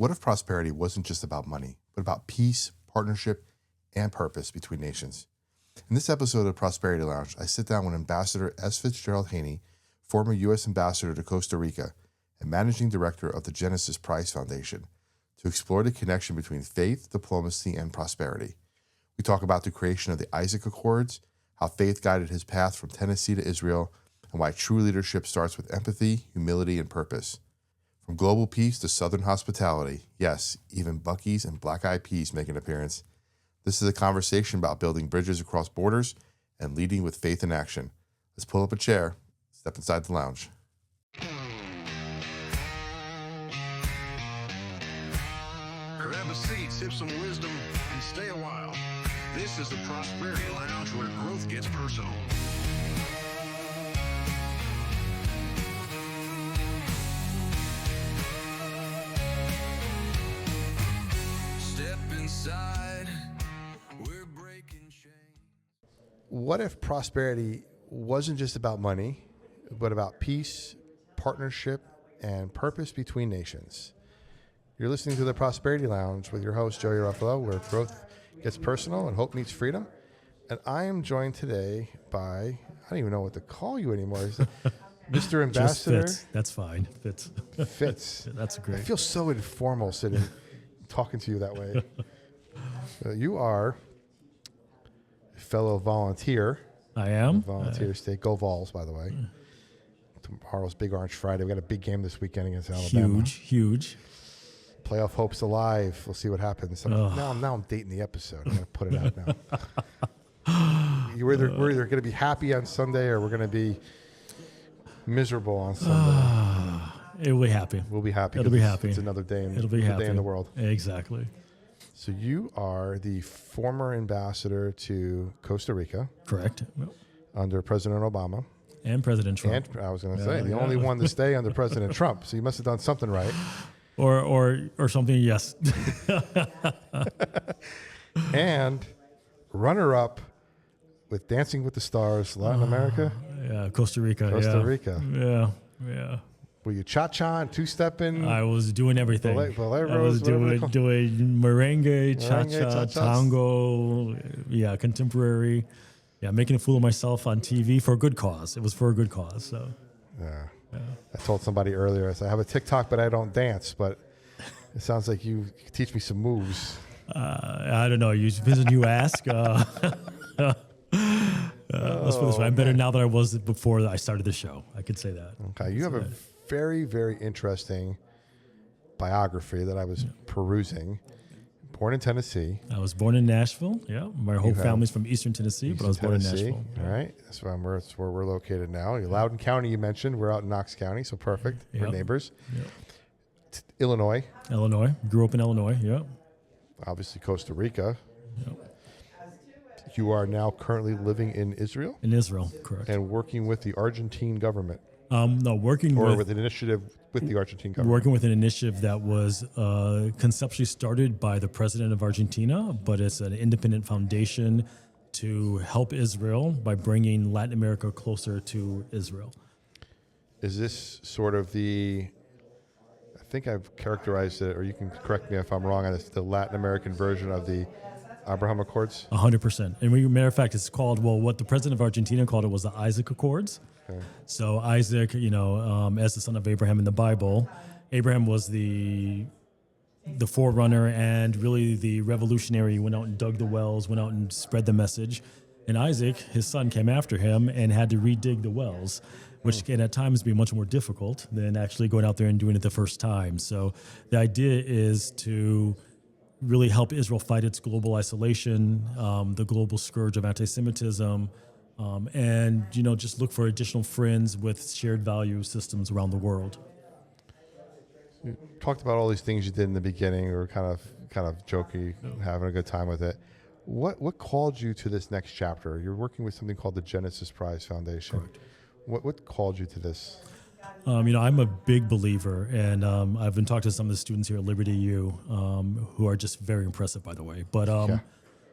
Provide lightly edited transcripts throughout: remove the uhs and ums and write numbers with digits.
What if prosperity wasn't just about money, but about peace, partnership, and purpose between nations? In this episode of Prosperity Lounge, I sit down with Ambassador S. Fitzgerald Haney, former U.S. Ambassador to Costa Rica and Managing Director of the Genesis Prize Foundation, to explore the connection between faith, diplomacy, and prosperity. We talk about the creation of the Isaac Accords, how faith guided his path from Tennessee to Israel, and why true leadership starts with empathy, humility, and purpose. From global peace to Southern hospitality, yes, even Buc-ee's and Black Eyed Peas make an appearance. This is a conversation about building bridges across borders and leading with faith in action. Let's pull up a chair, step inside the lounge. Grab a seat, sip some wisdom, and stay a while. This is the Prosperity Lounge, where growth gets personal. Step inside, we're breaking chains. What if prosperity wasn't just about money, but about peace, partnership, and purpose between nations? You're listening to the Prosperity Lounge with your host, Joey Ruffalo, where growth gets personal and hope meets freedom. And I am joined today by, I don't even know what to call you anymore. Is it Mr. Ambassador? Just Fitz. That's fine. Fitz. Fitz. That's great. I feel so informal sitting, talking to you that way. You are a fellow volunteer. I am. Volunteer state. Go Vols, by the way. Tomorrow's Big Orange Friday. We got a big game this weekend against Alabama. Huge. Playoff hopes alive. We'll see what happens. Now I'm dating the episode. I'm going to put it out now. we're either going to be happy on Sunday or we're going to be miserable on Sunday. It'll be happy. We'll be happy. It'll be happy. It's another day in, It'll be happy. day in the world. Exactly. So you are the former ambassador to Costa Rica. Correct. Under President Obama. And President Trump. And I was going to say, the only one to stay under President Trump. So you must have done something right. Or something, yes. And runner-up with Dancing with the Stars, Latin America. Yeah, Costa Rica. Rica. Yeah. Were you cha-cha and two-stepping? I was doing everything. Boleros, I was doing merengue, cha-cha, tango, contemporary. Yeah, making a fool of myself on TV for a good cause. It was for a good cause. So. Yeah. I told somebody earlier, I said, I have a TikTok, but I don't dance. But it sounds like you teach me some moves. I don't know. You visit, you ask. Let's put it this way. I'm better now than I was before I started the show. I could say that. Okay. You have a very, very interesting biography that I was perusing. Born in Tennessee. I was born in Nashville. Yeah. My whole family's from Eastern Tennessee, but I was born in Nashville. All right. That's where we're located now. Loudoun County, you mentioned. We're out in Knox County, so perfect. We're neighbors. Yep. Illinois. Grew up in Illinois. Yeah. Obviously, Costa Rica. Yep. You are now currently living in Israel? In Israel, correct. And working with the Argentine government? No, with an initiative with the Argentine government? Working with an initiative that was conceptually started by the president of Argentina, but it's an independent foundation to help Israel by bringing Latin America closer to Israel. Is this sort of I think I've characterized it, or you can correct me if I'm wrong on this, the Latin American version of the Abraham Accords? 100%. And matter of fact, it's called, what the president of Argentina called it was the Isaac Accords. Okay. So Isaac, as the son of Abraham in the Bible, Abraham was the forerunner and really the revolutionary. He went out and dug the wells, went out and spread the message. And Isaac, his son, came after him and had to redig the wells, which can at times be much more difficult than actually going out there and doing it the first time. So the idea is to really help Israel fight its global isolation, the global scourge of anti-Semitism, and just look for additional friends with shared value systems around the world. You talked about all these things you did in the beginning. We were kind of jokey, having a good time with it. What called you to this next chapter? You're working with something called the Genesis Prize Foundation. Correct. What called you to this? I'm a big believer, and I've been talking to some of the students here at Liberty U who are just very impressive, by the way. But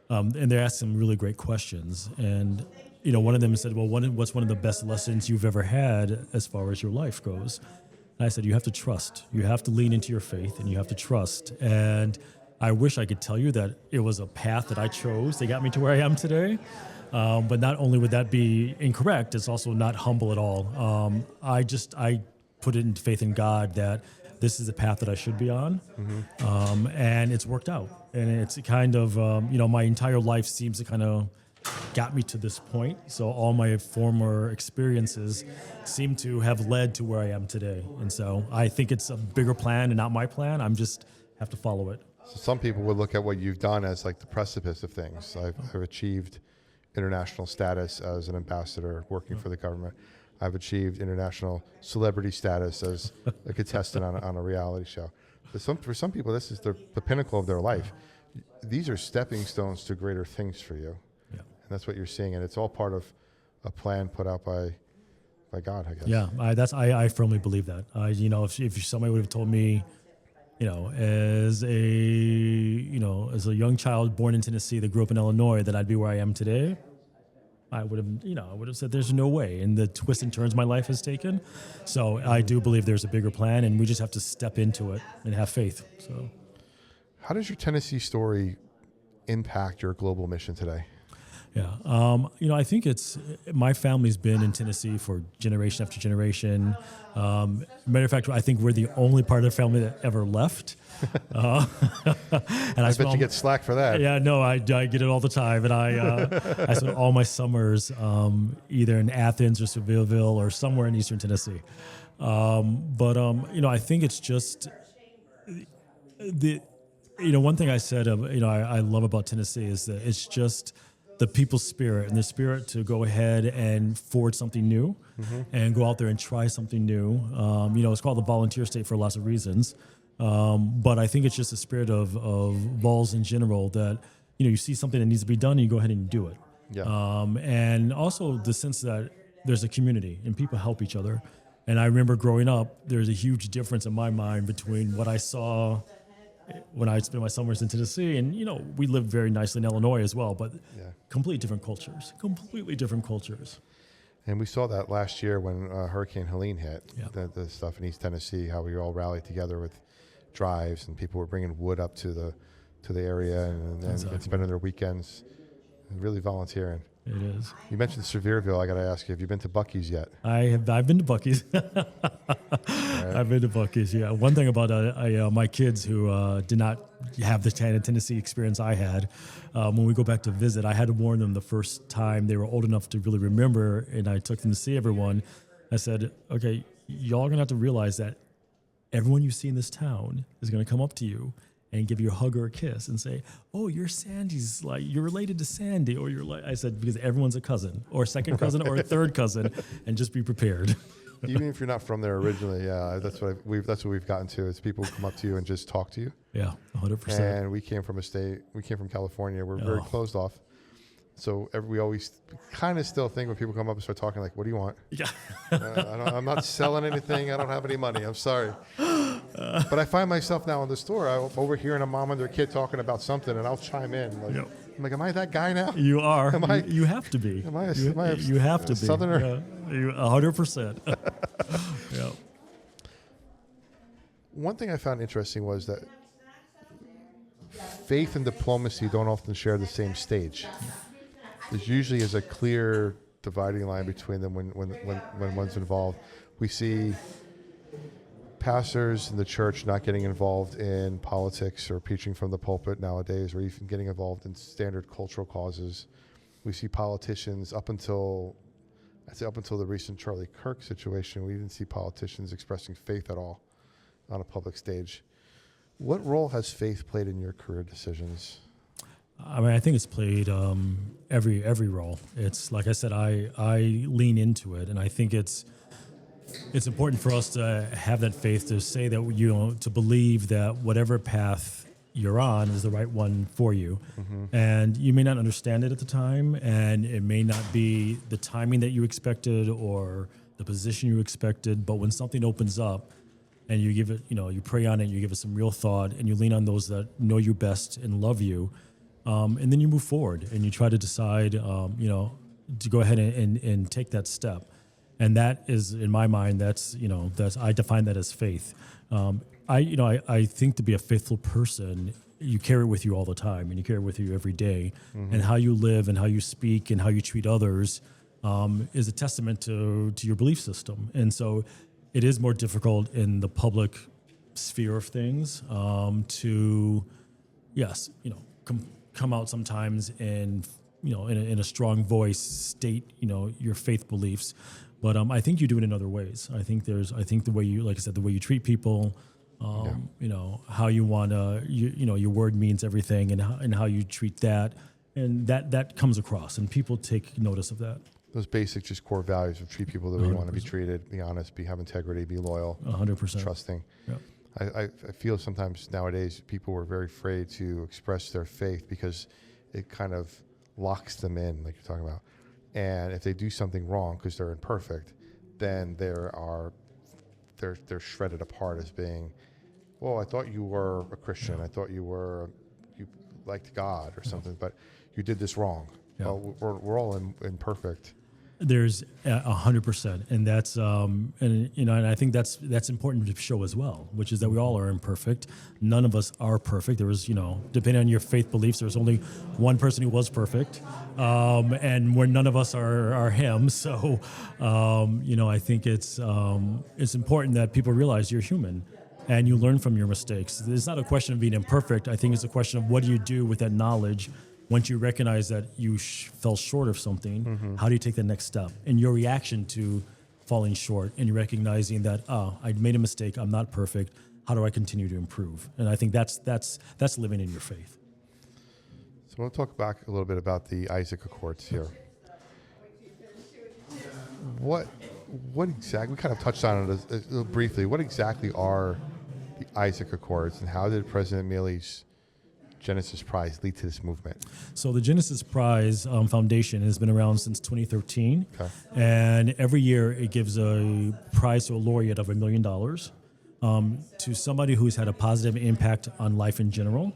and they asked some really great questions. And one of them said, "Well, what's one of the best lessons you've ever had as far as your life goes?" And I said, you have to trust. You have to lean into your faith, and you have to trust. And I wish I could tell you that it was a path that I chose that got me to where I am today. But not only would that be incorrect, it's also not humble at all. I put it into faith in God that this is the path that I should be on. And it's worked out. And it's kind of, my entire life seems to kind of got me to this point. So all my former experiences seem to have led to where I am today. And so I think it's a bigger plan and not my plan. I'm just have to follow it. So some people would look at what you've done as like the precipice of things. I've achieved international status as an ambassador working for the government. I've achieved international celebrity status as a contestant on a reality show. For some people, this is the pinnacle of their life. These are stepping stones to greater things for you. Yeah. And that's what you're seeing. And it's all part of a plan put out by God, I guess. Yeah, I firmly believe that. If somebody would have told me, as a young child born in Tennessee that grew up in Illinois, that I'd be where I am today, I would have said there's no way. And the twists and turns my life has taken. So I do believe there's a bigger plan, and we just have to step into it and have faith. So, how does your Tennessee story impact your global mission today? Yeah. I think my family's been in Tennessee for generation after generation. Matter of fact, I think we're the only part of the family that ever left. And I bet you get slack for that. Yeah, no, I get it all the time. And I spent all my summers either in Athens or Sevilleville or somewhere in Eastern Tennessee. I think it's just one thing I said, I love about Tennessee is that it's just the people's spirit and the spirit to go ahead and forward something new and go out there and try something new. It's called the volunteer state for lots of reasons. But I think it's just the spirit of Vols in general that, you see something that needs to be done and you go ahead and you do it. Yeah. And also the sense that there's a community and people help each other. And I remember growing up, there's a huge difference in my mind between what I saw when I spent my summers in Tennessee, and we lived very nicely in Illinois as well, but completely different cultures. And we saw that last year when Hurricane Helene hit, the stuff in East Tennessee, how we all rallied together with drives, and people were bringing wood up to the area and spending their weekends really volunteering. It is. You mentioned Sevierville. I got to ask you, have you been to Buc-ee's yet? I've been to Buc-ee's. I've been to Buc-ee's, yeah. One thing about my kids who did not have the Tennessee experience I had, when we go back to visit, I had to warn them the first time they were old enough to really remember, and I took them to see everyone. I said, okay, y'all are going to have to realize that everyone you see in this town is going to come up to you and give you a hug or a kiss and say, oh, you're Sandy's, you're related to Sandy, or I said, because everyone's a cousin or a second cousin or a third cousin, and just be prepared. Even if you're not from there originally, that's what we've gotten to, is people come up to you and just talk to you. Yeah, 100%. And we came from California. We're very closed off. So we always kind of still think when people come up and start talking, like, what do you want? Yeah. I'm not selling anything. I don't have any money. I'm sorry. But I find myself now in the store, I'm overhearing a mom and their kid talking about something, and I'll chime in. I'm like, am I that guy now? You are. You have to be. You have to be. Southerner? 100%. Yeah. One thing I found interesting was that faith and diplomacy don't often share the same stage. There usually is a clear dividing line between them when one's involved. We see pastors in the church not getting involved in politics or preaching from the pulpit nowadays, or even getting involved in standard cultural causes. We see politicians up until the recent Charlie Kirk situation, we didn't see politicians expressing faith at all on a public stage. What role has faith played in your career decisions? I mean, I think it's played every role. It's like I said, I lean into it, and I think it's important for us to have that faith to say that, to believe that whatever path you're on is the right one for you. Mm-hmm. And you may not understand it at the time, and it may not be the timing that you expected or the position you expected, but when something opens up and you give it, you pray on it, you give it some real thought, and you lean on those that know you best and love you, and then you move forward and you try to decide, to go ahead and take that step. And that is, in my mind, I define that as faith. I think to be a faithful person, you carry it with you all the time, and you carry it with you every day. And how you live and how you speak and how you treat others is a testament to your belief system. And so it is more difficult in the public sphere of things to, yes, come out sometimes and, in a strong voice state, your faith beliefs. But I think you do it in other ways. I think the way you, like I said, the way you treat people, how you want to, your word means everything, and how you treat that, and that comes across, and people take notice of that. Those basic, just core values of treat people the way you want to be treated, be honest, have integrity, be loyal, 100%, trusting. Yep. I feel sometimes nowadays people are very afraid to express their faith because it kind of locks them in, like you're talking about. And if they do something wrong because they're imperfect, then they're shredded apart as being, well, I thought you were a Christian. I thought you liked God or something, but you did this wrong. Yeah. Well, we're all imperfect. There's 100%, and that's and I think that's important to show as well, which is that we all are imperfect. None of us are perfect. There was, depending on your faith beliefs, there's only one person who was perfect, and where none of us are him. So, I think it's important that people realize you're human, and you learn from your mistakes. It's not a question of being imperfect. I think it's a question of what do you do with that knowledge. Once you recognize that you fell short of something, how do you take the next step? And your reaction to falling short, and you're recognizing that, I made a mistake, I'm not perfect, how do I continue to improve? And I think that's living in your faith. So I want to talk back a little bit about the Isaac Accords here. What exactly, we kind of touched on it briefly, what exactly are the Isaac Accords, and how did President Milley's Genesis Prize lead to this movement? So the Genesis Prize Foundation has been around since 2013, and every year it gives a prize to a laureate of $1 million to somebody who's had a positive impact on life in general,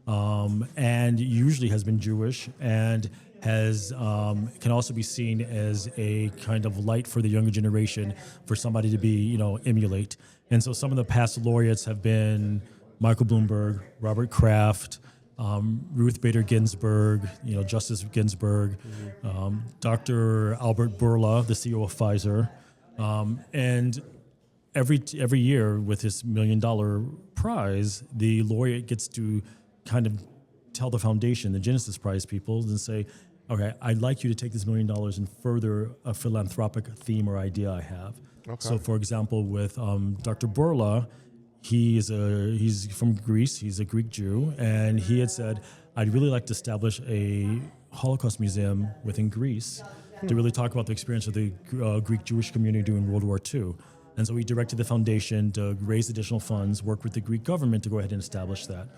and usually has been Jewish, and has can also be seen as a kind of light for the younger generation, for somebody to be emulate. And so some of the past laureates have been Michael Bloomberg, Robert Kraft, Ruth Bader Ginsburg, Justice Ginsburg, Dr. Albert Bourla, the CEO of Pfizer, and every year with this $1 million prize, the laureate gets to kind of tell the foundation, the Genesis Prize people, and say, okay, I'd like you to take this $1 million and further a philanthropic theme or idea I have. Okay. So, for example, with Dr. Bourla, he's from Greece. He's a Greek Jew, and he had said, I'd really like to establish a Holocaust museum within Greece to really talk about the experience of the Greek Jewish community during World War II. And so he directed the foundation to raise additional funds, work with the Greek government to go ahead and establish that.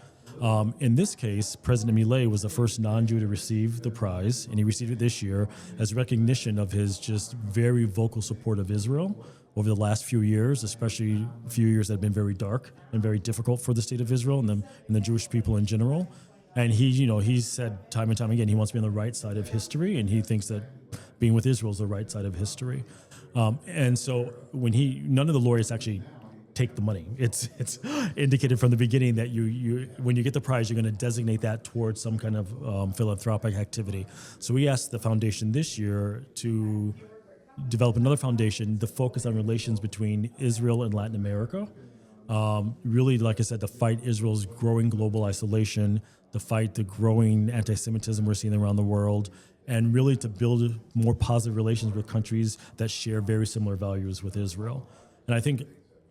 In this case, President Milei was the first non-Jew to receive the prize, and he received it this year as recognition of his just very vocal support of Israel over the last few years, especially a few years that have been very dark and very difficult for the state of Israel and the Jewish people in general. And he said time and time again, he wants to be on the right side of history, and he thinks that being with Israel is the right side of history. And so none of the laureates actually take the money. It's indicated from the beginning that you when you get the prize, you're going to designate that towards some kind of philanthropic activity. So we asked the foundation this year to develop another foundation to focus on relations between Israel and Latin America. Really, like I said, to fight Israel's growing global isolation, to fight the growing anti-Semitism we're seeing around the world, and really to build more positive relations with countries that share very similar values with Israel. And I think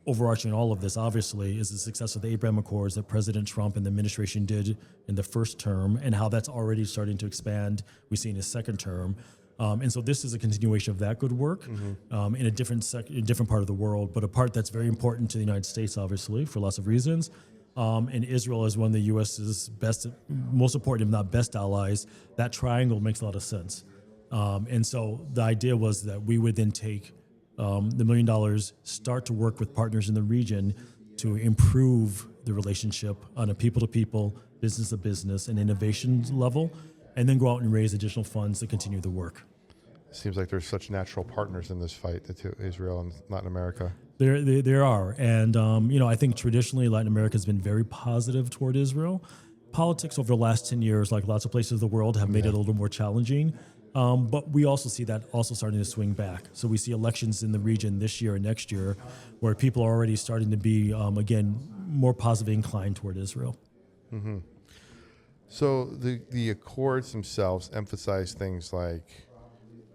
overarching all of this, obviously, is the success of the Abraham Accords that President Trump and the administration did in the first term, and how that's already starting to expand, we see in his second term. And so this is a continuation of that good work in a different part of the world, but a part that's very important to the United States, obviously, for lots of reasons. And Israel is one of the U.S.'s most important, if not best allies. That triangle makes a lot of sense. And so the idea was that we would then take the $1 million, start to work with partners in the region to improve the relationship on a people-to-people, business-to-business, and innovation level, and then go out and raise additional funds to continue the work. Seems like there's such natural partners in this fight, Israel and Latin America. There are. And, I think traditionally Latin America has been very positive toward Israel. Politics over the last 10 years, like lots of places of the world, have made it a little more challenging. But we also see that also starting to swing back. So we see elections in the region this year and next year where people are already starting to be, again, more positively inclined toward Israel. Mm-hmm. So the accords themselves emphasize things like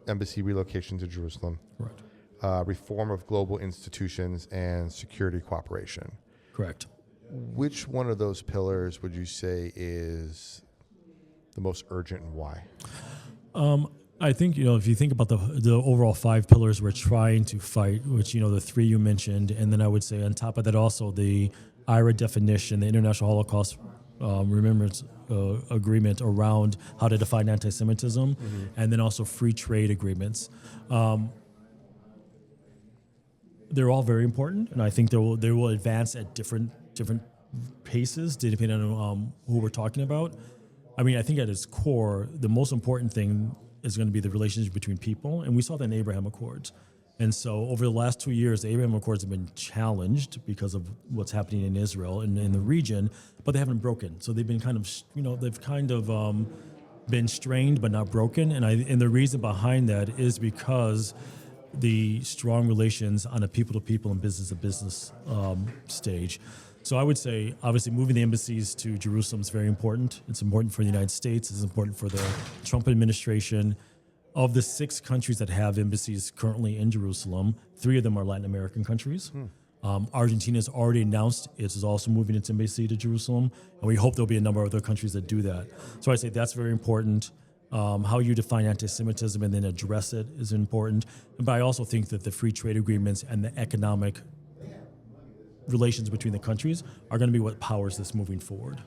embassy relocation to Jerusalem, Correct. Reform of global institutions, and security cooperation. Correct. Which one of those pillars would you say is the most urgent and why? I think, if you think about the overall 5 pillars we're trying to fight, which, the 3 you mentioned, and then I would say on top of that also the IRA definition, the International Holocaust Remembrance Agreement around how to define anti-Semitism, and then also free trade agreements. They're all very important, and I think they will advance at different paces depending on who we're talking about. I mean, I think at its core, the most important thing is going to be the relationship between people, and we saw that in Abraham Accords. And so over the last 2 years, the Abraham Accords have been challenged because of what's happening in Israel and in the region, but they haven't broken. So they've been been strained but not broken. And the reason behind that is because the strong relations on a people-to-people and business-to-business stage. So I would say, obviously, moving the embassies to Jerusalem is very important. It's important for the United States. It's important for the Trump administration. Of the 6 countries that have embassies currently in Jerusalem, 3 of them are Latin American countries. Argentina has already announced it is also moving its embassy to Jerusalem, and we hope there'll be a number of other countries that do that. So I say that's very important. How you define anti-Semitism and then address it is important. But I also think that the free trade agreements and the economic relations between the countries are going to be what powers this moving forward.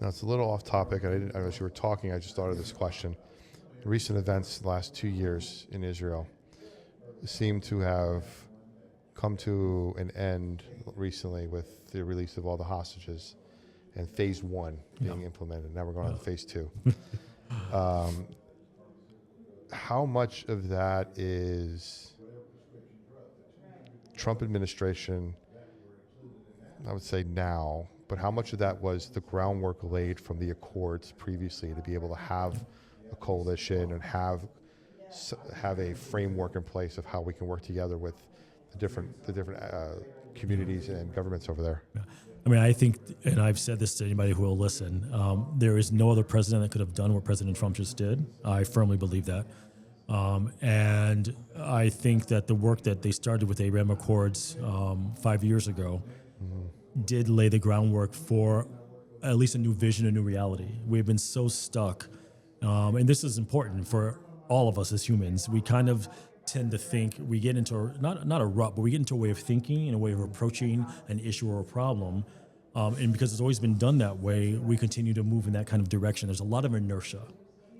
Now, it's a little off topic. As you were talking, I just thought of this question. Recent events the last 2 years in Israel seem to have come to an end recently with the release of all the hostages and phase 1 being implemented. Now we're going on to phase 2. How much of that is Trump administration, I would say now, but how much of that was the groundwork laid from the accords previously to be able to have a coalition and have a framework in place of how we can work together with the different communities and governments over there? Yeah. I mean, I think, and I've said this to anybody who will listen, there is no other president that could have done what President Trump just did. I firmly believe that. And I think that the work that they started with Abraham Accords 5 years ago did lay the groundwork for at least a new vision, a new reality. We've been so stuck, and this is important for all of us as humans. We kind of tend to think, we get into not a rut, but we get into a way of thinking and a way of approaching an issue or a problem. And because it's always been done that way, we continue to move in that kind of direction. There's a lot of inertia.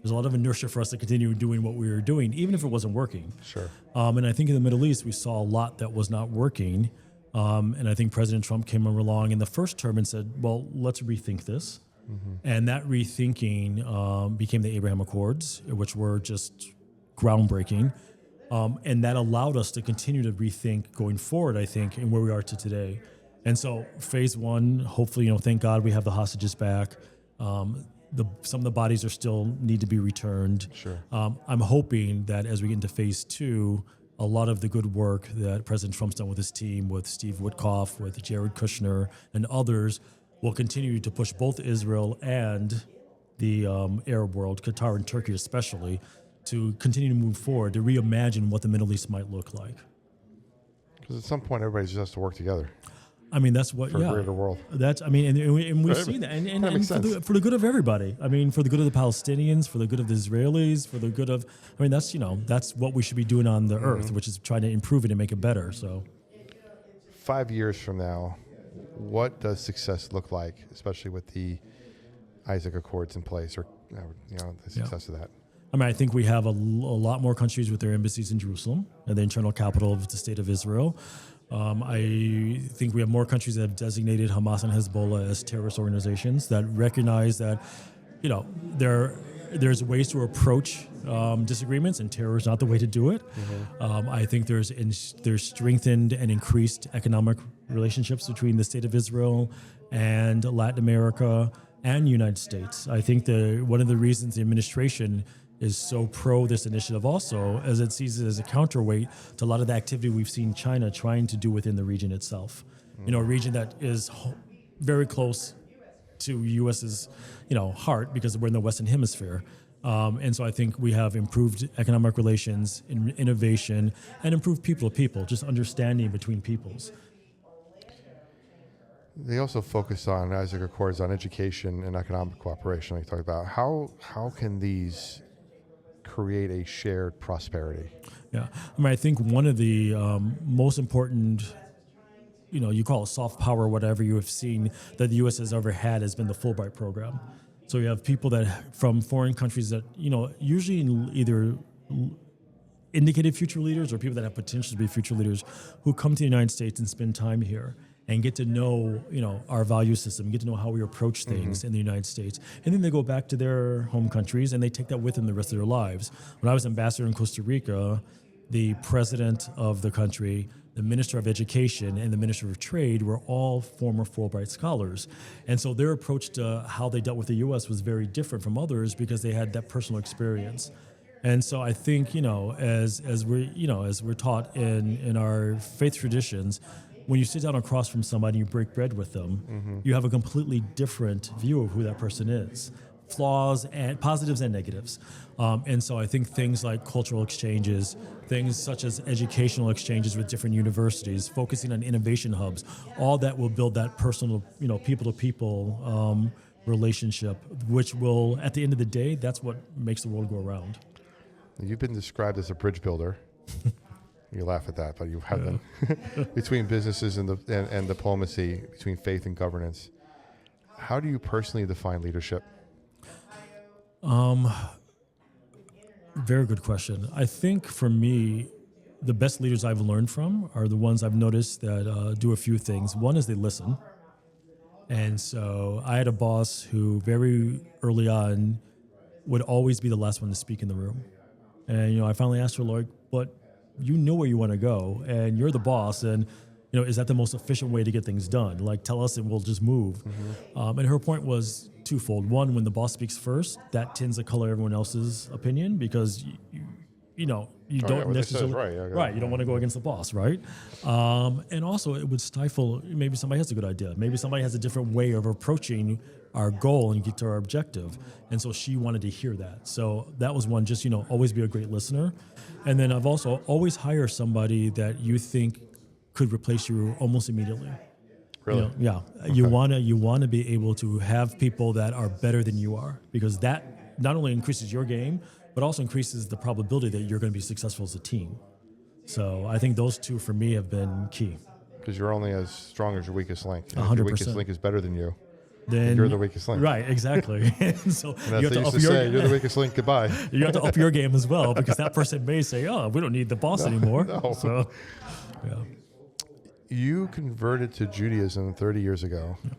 There's a lot of inertia for us to continue doing what we were doing, even if it wasn't working. Sure. And I think in the Middle East, we saw a lot that was not working. And I think President Trump came along in the first term and said, well, let's rethink this. And that rethinking became the Abraham Accords, which were just groundbreaking. And that allowed us to continue to rethink going forward, I think, and where we are to today. And so phase 1, hopefully, thank God we have the hostages back. Some of the bodies are still need to be returned. Sure. I'm hoping that as we get into phase 2, a lot of the good work that President Trump's done with his team, with Steve Witkoff, with Jared Kushner, and others, will continue to push both Israel and the Arab world, Qatar and Turkey especially, to continue to move forward, to reimagine what the Middle East might look like. Because at some point, everybody just has to work together. I mean, that's what, for a greater world. That's, I mean, and we've seen that. And for the good of everybody. I mean, for the good of the Palestinians, for the good of the Israelis, for the good of, I mean, that's what we should be doing on the earth, which is trying to improve it and make it better. So 5 years from now, what does success look like, especially with the Isaac Accords in place, or the success of that? I mean, I think we have a lot more countries with their embassies in Jerusalem, the internal capital of the state of Israel. I think we have more countries that have designated Hamas and Hezbollah as terrorist organizations that recognize that, there's ways to approach disagreements, and terror is not the way to do it. I think there's strengthened and increased economic relationships between the State of Israel and Latin America and United States. I think one of the reasons the administration is so pro this initiative also, as it sees it as a counterweight to a lot of the activity we've seen China trying to do within the region itself. A region that is very close to U.S.'s, heart, because we're in the Western Hemisphere. And so I think we have improved economic relations, innovation, and improved people to people, just understanding between peoples. They also focus on, Isaac Accords, on education and economic cooperation. Like talk about how can these create a shared prosperity? Yeah, I think one of the most important, you call it soft power, whatever you have seen that the U.S. has ever had has been the Fulbright program. So you have people that from foreign countries that, usually either indicated future leaders or people that have potential to be future leaders who come to the United States and spend time here and get to know, our value system, get to know how we approach things in the United States. And then they go back to their home countries and they take that with them the rest of their lives. When I was ambassador in Costa Rica, the president of the country, the Minister of Education, and the Minister of Trade were all former Fulbright scholars. And so their approach to how they dealt with the U.S. was very different from others because they had that personal experience. And so I think, as we're taught in our faith traditions, when you sit down across from somebody and you break bread with them, you have a completely different view of who that person is. Flaws and positives and negatives. And so I think things like cultural exchanges, things such as educational exchanges with different universities, focusing on innovation hubs, all that will build that personal, people-to-people relationship, which will, at the end of the day, that's what makes the world go around. You've been described as a bridge builder. You laugh at that, but you have been. Between businesses and diplomacy, between faith and governance. How do you personally define leadership? Very good question. I think for me, the best leaders I've learned from are the ones I've noticed that do a few things. One is they listen. And so I had a boss who very early on would always be the last one to speak in the room. And, I finally asked her, but you know where you want to go and you're the boss. And, is that the most efficient way to get things done? Tell us and we'll just move. And her point was twofold. One, when the boss speaks first, that tends to color everyone else's opinion because, you don't necessarily, right. You don't want to go against the boss, right? And also it would stifle, maybe somebody has a good idea. Maybe somebody has a different way of approaching our goal and get to our objective. And so she wanted to hear that. So that was one, just, always be a great listener. And then I've also always hire somebody that you think could replace you almost immediately. Really? Yeah. Okay. You wanna be able to have people that are better than you are, because that not only increases your game, but also increases the probability that you're going to be successful as a team. So I think those two for me have been key. Because you're only as strong as your weakest link. And 100%. If your weakest link is better than you, then you're the weakest link. Right, exactly. So and you have to up your you're the weakest link, goodbye. You have to up your game as well, because that person may say, "Oh, we don't need the boss anymore." No. So, yeah. You converted to Judaism 30 years ago. Yeah.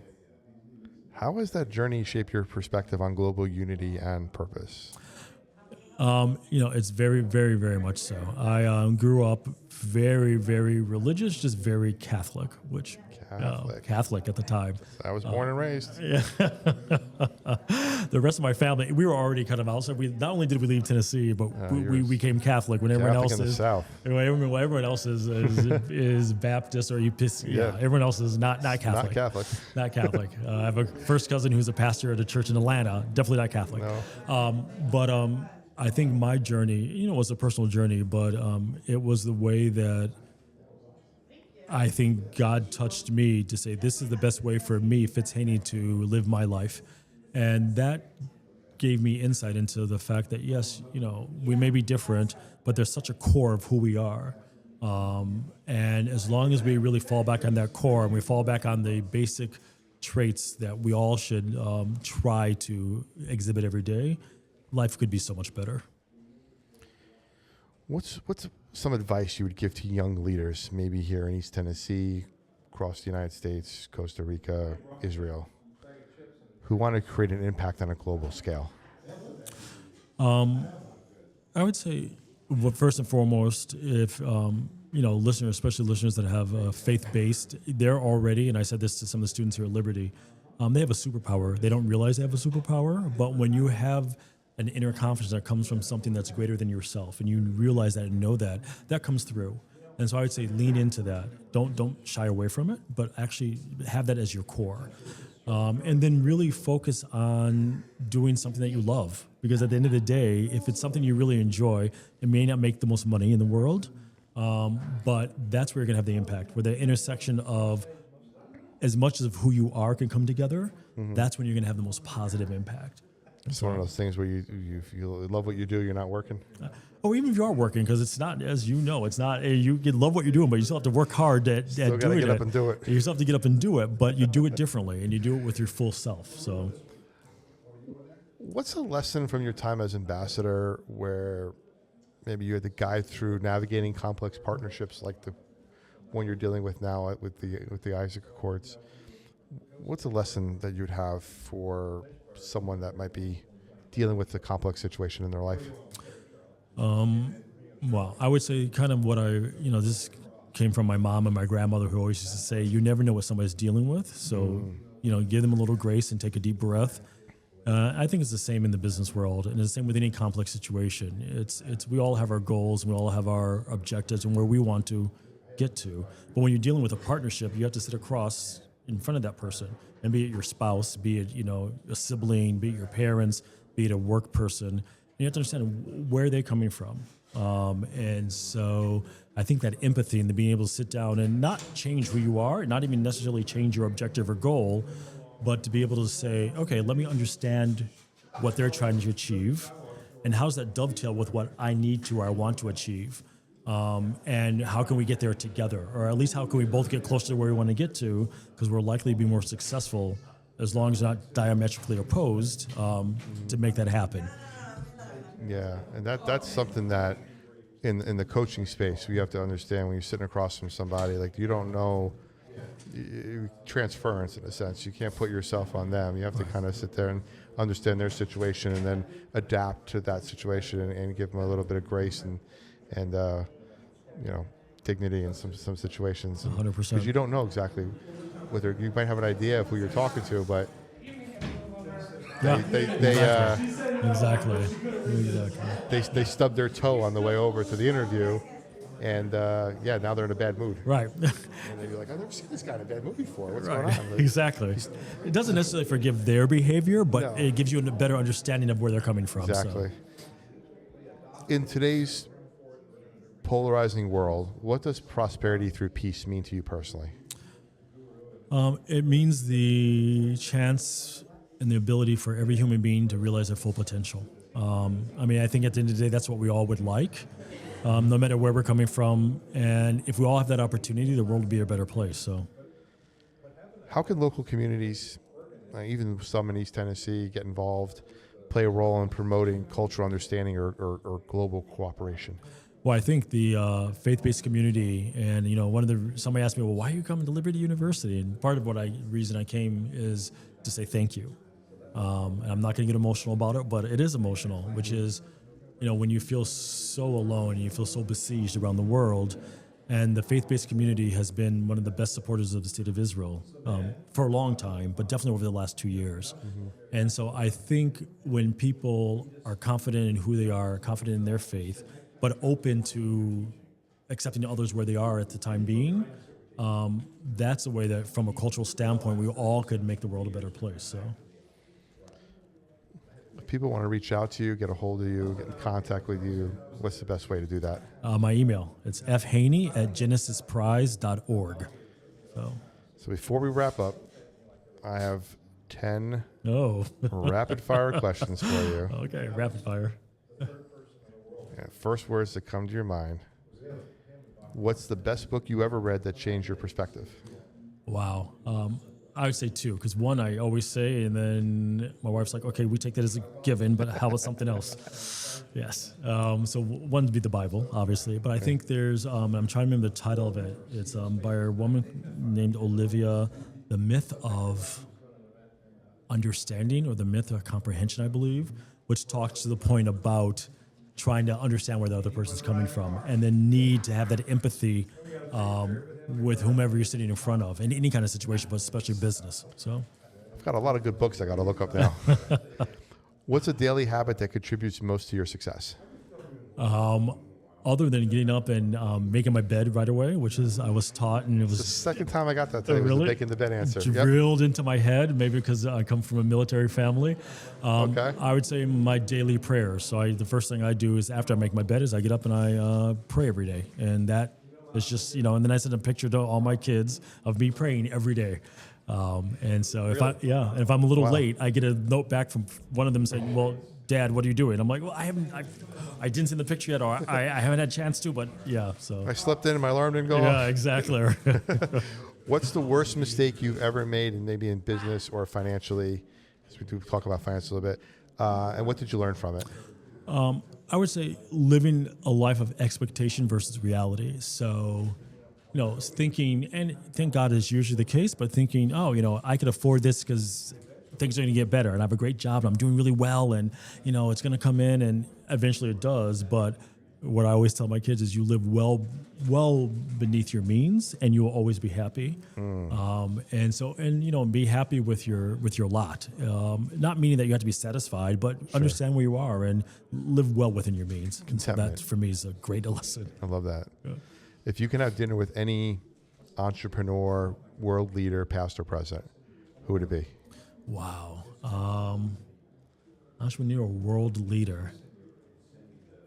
How has that journey shaped your perspective on global unity and purpose? It's very, very, very much so. I grew up very, very religious, just very Catholic, which Catholic at the time. I was born and raised. Yeah. The rest of my family, we were already kind of outside. We not only did we leave Tennessee, but we became Catholic when everyone else in the is South. Everyone else is Baptist or Episcopal. Yeah, everyone else is not Catholic. Not Catholic. Not Catholic. I have a first cousin who's a pastor at a church in Atlanta. Definitely not Catholic. No. I think my journey, was a personal journey, but it was the way that I think God touched me to say, this is the best way for me, Fitz Haney, to live my life. And that gave me insight into the fact that, yes, we may be different, but there's such a core of who we are. And as long as we really fall back on that core and we fall back on the basic traits that we all should try to exhibit every day, life could be so much better. What's some advice you would give to young leaders, maybe here in East Tennessee, across the United States, Costa Rica, Israel, who want to create an impact on a global scale? I would say, well, first and foremost, if listeners, especially listeners that have faith-based, they're already, and I said this to some of the students here at Liberty, they have a superpower. They don't realize they have a superpower, but when you have an inner confidence that comes from something that's greater than yourself, and you realize that and know that, that comes through. And so I would say lean into that. Don't shy away from it, but actually have that as your core. And then really focus on doing something that you love. Because at the end of the day, if it's something you really enjoy, it may not make the most money in the world, but that's where you're going to have the impact, where the intersection of as much of who you are can come together, that's when you're going to have the most positive impact. It's one of those things where you love what you do, you're not working. Or even if you are working, because it's not, as you know, it's not, you love what you're doing, but you still have to work hard at Still gotta doing get it. up and do it. You still have to get up and do it, but you do it differently, and you do it with your full self. So, what's a lesson from your time as ambassador where maybe you had to guide through navigating complex partnerships like the one you're dealing with now with the Isaac Accords? What's a lesson that you'd have for someone that might be dealing with a complex situation in their life? Well, I would say kind of what this came from my mom and my grandmother, who always used to say, you never know what somebody's dealing with. So, give them a little grace and take a deep breath. I think it's the same in the business world, and it's the same with any complex situation. It's we all have our goals, and we all have our objectives and where we want to get to. But when you're dealing with a partnership, you have to sit across in front of that person, and be it your spouse, be it a sibling, be it your parents, be it a work person. You have to understand where they're coming from. And so I think that empathy and the being able to sit down and not change who you are, not even necessarily change your objective or goal, but to be able to say, okay, let me understand what they're trying to achieve, and how's that dovetail with what I need to or I want to achieve, and how can we get there together, or at least how can we both get closer to where we want to get to, because we're likely to be more successful as long as not diametrically opposed to make that happen. Yeah, and that's something that in the coaching space we have to understand when you're sitting across from somebody, like you don't know transference in a sense. You can't put yourself on them. You have to kind of sit there and understand their situation and then adapt to that situation and give them a little bit of grace and dignity in some situations. 100%. Because you don't know exactly whether you might have an idea of who you're talking to, but Exactly. They stubbed their toe on the way over to the interview, and now they're in a bad mood. Right. And they'd be like, I've never seen this guy in a bad mood before. What's going on? Like, Exactly. It doesn't necessarily forgive their behavior, but No. it gives you a better understanding of where they're coming from. exactly. So. In today's polarizing world, what does prosperity through peace mean to you personally? It means the chance and the ability for every human being to realize their full potential. I think at the end of the day, that's what we all would like, no matter where we're coming from. And if we all have that opportunity, the world would be a better place. So, How can local communities, even some in East Tennessee, get involved, play a role in promoting cultural understanding or global cooperation? well, I think the faith-based community, and somebody asked me, well, why are you coming to Liberty University? And part of reason I came is to say thank you. And I'm not going to get emotional about it, but it is emotional, which is, when you feel so alone and you feel so besieged around the world, and the faith-based community has been one of the best supporters of the state of Israel for a long time, but definitely over the last 2 years. Mm-hmm. And so I think when people are confident in who they are, confident in their faith, but open to accepting others where they are at the time being, that's a way that from a cultural standpoint, we all could make the world a better place. So, If people want to reach out to you, get a hold of you, get in contact with you, what's the best way to do that? my email, it's fhaney@genesisprize.org. So before we wrap up, I have 10 Oh, rapid fire questions for you. okay, rapid fire. First words that come to your mind. What's the best book you ever read that changed your perspective? Wow. I would say 2, because 1 I always say, and then my wife's like, okay, we take that as a given, but how about something else? Yes. So 1 would be the Bible, obviously, but I think there's, I'm trying to remember the title of it. It's by a woman named Olivia, The Myth of understanding or the myth of comprehension, I believe, which talks to the point about trying to understand where the other person's coming from, and the need to have that empathy with whomever you're sitting in front of in any kind of situation, but especially business. So I've got a lot of good books I got to look up now. What's a daily habit that contributes most to your success? Other than getting up and making my bed right away, which is I was taught, and it was The second time I got that today was really? the making the bed answer. Yep. drilled into my head, maybe because I come from a military family. Okay. I would say my daily prayers. So the first thing I do is after I make my bed is I get up and I pray every day. And that is just, and then I send a picture to all my kids of me praying every day. And so if I'm a little late, I get a note back from one of them saying, well, Dad, what are you doing? I'm like, well, I didn't send the picture yet, or I haven't had a chance to, but yeah, so. I slept in and my alarm didn't go Yeah, off. exactly. What's the worst mistake you've ever made, and maybe in business or financially? Because we do talk about finance a little bit. And what did you learn from it? I would say living a life of expectation versus reality. So, thinking, and thank God is usually the case, but thinking, I could afford this because things are going to get better and I have a great job and I'm doing really well and, it's going to come in, and eventually it does. But what I always tell my kids is you live well beneath your means and you will always be happy. And be happy with your lot. Not meaning that you have to be satisfied, but understand where you are and live well within your means. And so that for me is a great lesson. I love that. Yeah. If you can have dinner with any entrepreneur, world leader, past or present, who would it be? Wow. Entrepreneur, world leader.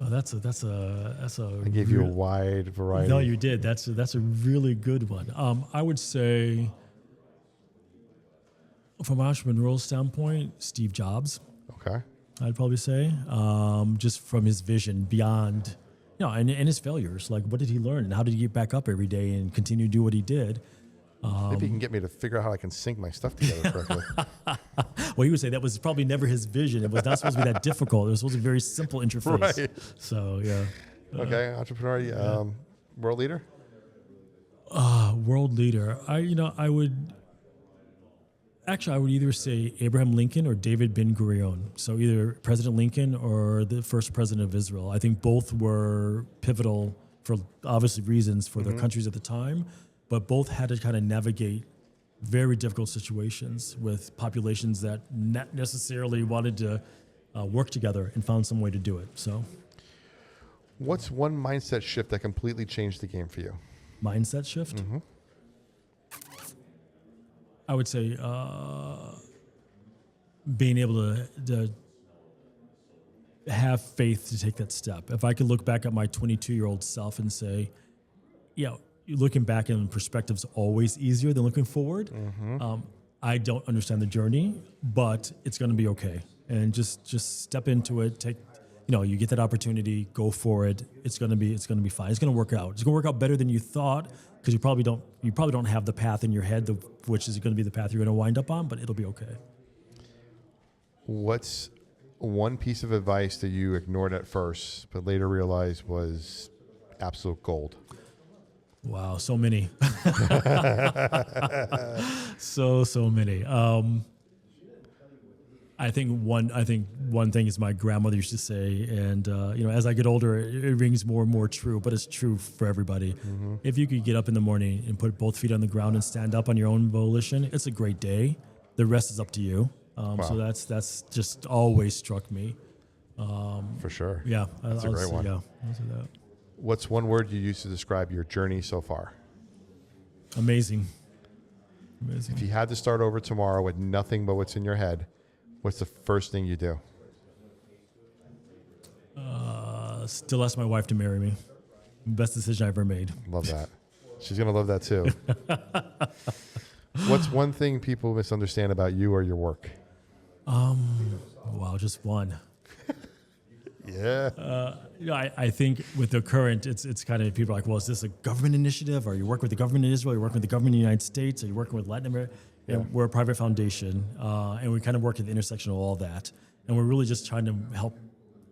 Oh, that's a. I gave you a wide variety. No, you did. That's a really good one. I would say, from an entrepreneurial standpoint, Steve Jobs. Okay. I'd probably say, just from his vision beyond, and his failures. Like, what did he learn, and how did he get back up every day and continue to do what he did? Maybe you can get me to figure out how I can sync my stuff together correctly. Well, he would say that was probably never his vision. It was not supposed to be that difficult. It was supposed to be a very simple interface. Right. So, yeah. Okay, entrepreneur, world leader? World leader. I would either say Abraham Lincoln or David Ben-Gurion. So either President Lincoln or the first president of Israel. I think both were pivotal for obviously reasons for their countries at the time, but both had to kind of navigate very difficult situations with populations that not necessarily wanted to work together and found some way to do it. So, what's one mindset shift that completely changed the game for you? Mindset shift? I would say being able to have faith to take that step. If I could look back at my 22-year-old self and say, looking back in perspective is always easier than looking forward. I don't understand the journey, but it's going to be okay. And just step into it. Take, you get that opportunity, go for it. It's going to be fine. It's going to work out. It's going to work out better than you thought, because you probably don't have the path in your head, which is going to be the path you're going to wind up on, but it'll be okay. What's one piece of advice that you ignored at first, but later realized was absolute gold? Wow, so many. so many. I think one thing is my grandmother used to say, and as I get older, it rings more and more true, but it's true for everybody. If you could get up in the morning and put both feet on the ground and stand up on your own volition, it's a great day. The rest is up to you. So that's just always struck me. For sure. Yeah, that's a great one. Yeah, I'll say that. What's one word you use to describe your journey so far? Amazing. If you had to start over tomorrow with nothing but what's in your head, what's the first thing you do? Still ask my wife to marry me. Best decision I ever made. Love that. She's going to love that too. What's one thing people misunderstand about you or your work? Wow, just one. Yeah. I think with the current, it's kind of people are like, well, is this a government initiative? Are you working with the government in Israel? Are you working with the government in the United States? Are you working with Latin America? Yeah. And we're a private foundation, and we kind of work at the intersection of all that. And we're really just trying to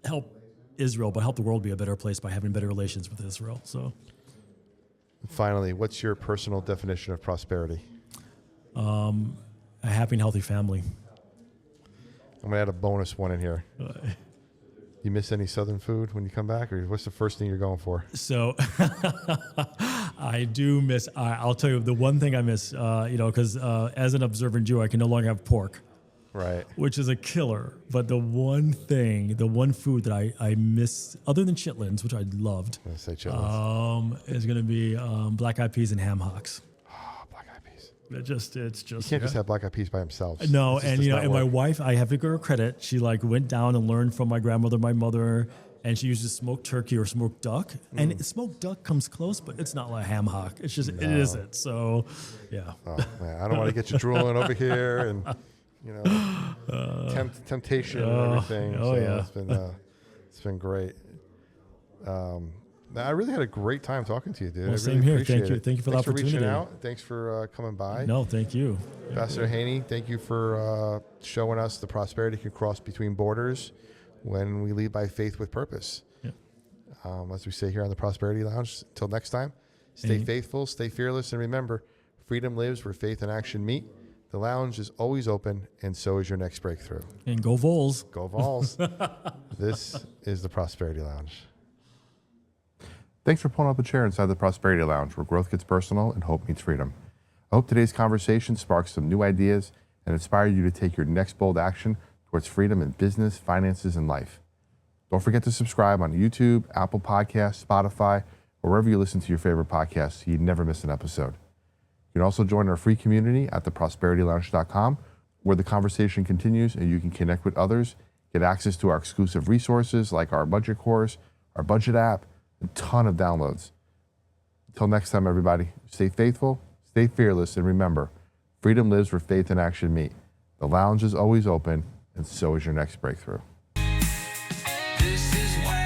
help Israel, but help the world be a better place by having better relations with Israel. So, finally, what's your personal definition of prosperity? A happy and healthy family. I'm going to add a bonus one in here. You miss any Southern food when you come back, or what's the first thing you're going for? So I do miss, I'll tell you the one thing I miss, because as an observant Jew, I can no longer have pork. Right. Which is a killer. But the one food that I miss, other than chitlins, which I loved, I'm gonna say chitlins. is going to be black eyed peas and ham hocks. Oh, black eyed peas. It's just. You can't just have black eyed peas by themselves. No, and my wife, I have to give her credit. She went down and learned from my grandmother, my mother, and she uses smoked turkey or smoked duck. And smoked duck comes close, but it's not like ham hock. It's just, it isn't. So, yeah. Oh, man, I don't want to get you drooling over here and, temptation and everything. Oh, so yeah. It's been great. I really had a great time talking to you, dude. Well, I same really here. appreciate Thank you. it. Thank you for the Thanks opportunity. for reaching out. Thanks for coming by. No, thank you. Ambassador Haney, thank you for showing us the prosperity can cross between borders when we lead by faith with purpose. Yeah. As we say here on the Prosperity Lounge, until next time, stay faithful, stay fearless, and remember, freedom lives where faith and action meet. The lounge is always open, and so is your next breakthrough. And go Vols. Go Vols. This is the Prosperity Lounge. Thanks for pulling up a chair inside the Prosperity Lounge, where growth gets personal and hope meets freedom. I hope today's conversation sparks some new ideas and inspires you to take your next bold action towards freedom in business, finances, and life. Don't forget to subscribe on YouTube, Apple Podcasts, Spotify, or wherever you listen to your favorite podcasts so you never miss an episode. You can also join our free community at theprosperitylounge.com, where the conversation continues and you can connect with others, get access to our exclusive resources like our budget course, our budget app, a ton of downloads. Until next time, everybody, stay faithful, stay fearless, and remember, freedom lives where faith and action meet. The lounge is always open, and so is your next breakthrough. This is why